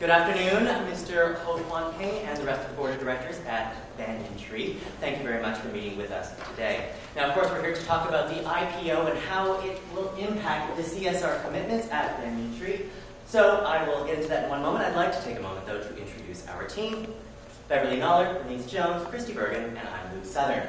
Good afternoon, Mr. Pt1 and the rest of the Board of Directors at Banyan Tree. Thank you very much for meeting with us today. Now, of course, we're here to talk about the IPO and how it will impact the CSR commitments at Banyan Tree. So I will get into that in one moment. I'd like to take a moment, though, to introduce our team. Beverly Nollard, Bernice Jones, Christy Bergen, and I'm Luke Southern.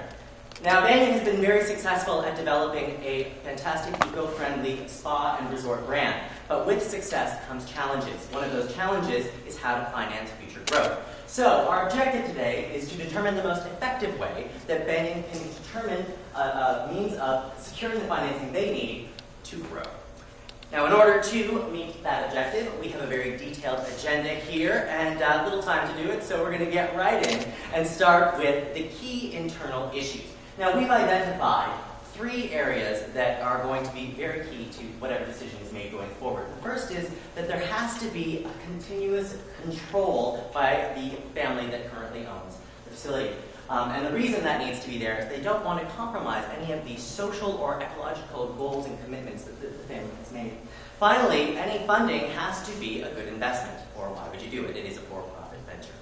Now, Banyan has been very successful at developing a fantastic eco-friendly spa and resort brand. But with success comes challenges. One of those challenges is how to finance future growth. So our objective today is to determine the most effective way that Banyan can determine a means of securing the financing they need to grow. Now, in order to meet that objective, we have a very detailed agenda here and little time to do it, so we're going to get right in and start with the key internal issues. Now, we've identified 3 areas that are going to be very key to whatever decision is made going forward. The first is that there has to be a continuous control by the family that currently owns the facility. And the reason that needs to be there is they don't want to compromise any of the social or ecological goals and commitments that the family has made. Finally, any funding has to be a good investment, or why would you do it? It is a for-profit venture.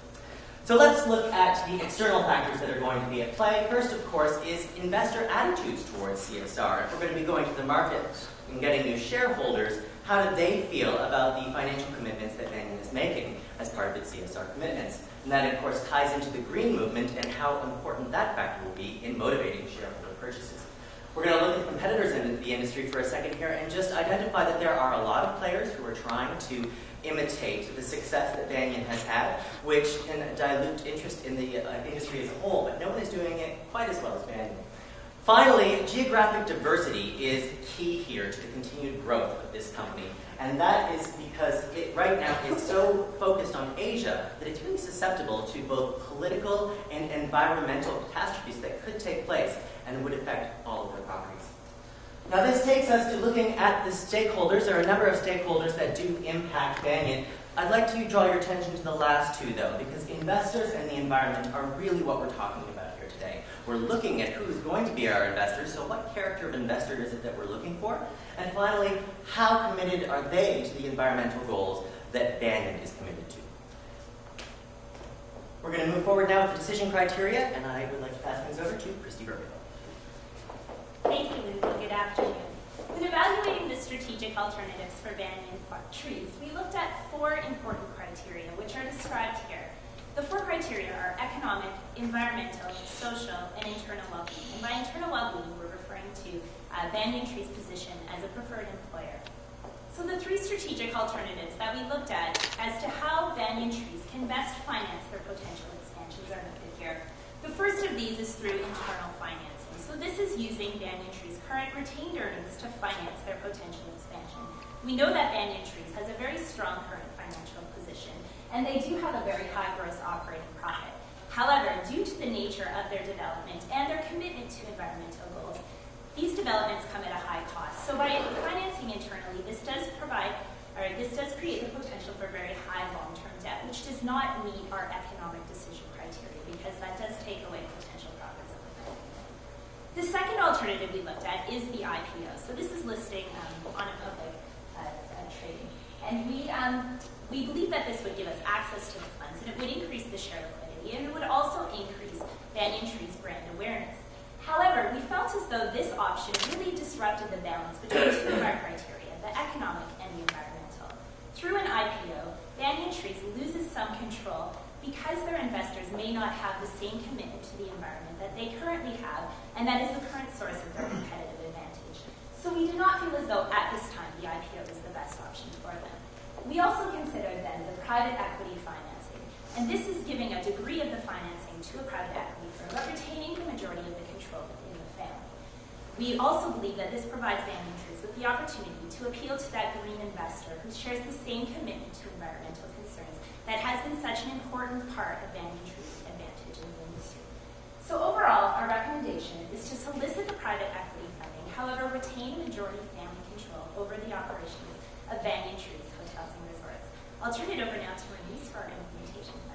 So let's look at the external factors that are going to be at play. First, of course, is investor attitudes towards CSR. If we're going to be going to the market and getting new shareholders, how do they feel about the financial commitments that Banyan is making as part of its CSR commitments? And that, of course, ties into the green movement and how important that factor will be in motivating shareholder purchases. We're going to look at competitors in the industry for a second here and just identify that there are a lot of players who are trying to imitate the success that Banyan has had, which can dilute interest in the industry as a whole, but no one is doing it quite as well as Banyan. Finally, geographic diversity is key here to the continued growth of this company, and that is because it right now is so focused on Asia that it's really susceptible to both political and environmental catastrophes that could take place and would affect all of their properties. Now, this takes us to looking at the stakeholders. There are a number of stakeholders that do impact Banyan. I'd like to draw your attention to the last 2, though, because investors and the environment are really what we're talking about here today. We're looking at who's going to be our investors, so what character of investor is it that we're looking for? And finally, how committed are they to the environmental goals that Banyan is committed to? We're going to move forward now with the decision criteria, and I would like to pass things over to Christy Bergen. Thank you, Luke, and good afternoon. When evaluating the strategic alternatives for Banyan Trees, we looked at 4 important criteria, which are described here. The 4 criteria are economic, environmental, social, and internal well-being. And by internal well-being, we're referring to Banyan Trees' position as a preferred employer. So the 3 strategic alternatives that we looked at as to how Banyan Trees can best finance their potential expansions are noted here. The first of these is through internal financing. So this is using Banyan Trees' current retained earnings to finance their potential expansion. We know that Banyan Trees has a very strong current financial position, and they do have a very high gross operating profit. However, due to the nature of their development and their commitment to environmental goals, these developments come at a high cost. So by financing internally, this does create the potential for very high long-term debt, which does not meet our economic decision criteria because that does take away potential profits of the bank. The second alternative we looked at is the IPO. So this is listing on a public trading. And we believe that this would give us access to the funds, and it would increase the share liquidity, and it would also increase Banyan Trees' brand awareness. However, we felt as though this option really disrupted the balance between 2 of our criteria, the economic and the environmental. Through an IPO, Banyan Trees loses some control because their investors may not have the same commitment to the environment that they currently have, and that is the current source of their competitive advantage. So we do not feel as though at this time the IPO is the best option for them. We also considered then the private equity financing, and this is giving a degree of the financing to a private equity firm, but retaining the majority of the control in the family. We also believe that this provides Banyan Trees with the opportunity to appeal to that green investor who shares the same commitment to environmental concerns that has been such an important part of Banyan Trees' advantage in the industry. So overall, our recommendation is to solicit the private equity funding, however, retain majority family control over the operations of Banyan Trees Hotels and Resorts. I'll turn it over now to Bernice for our implementation plan.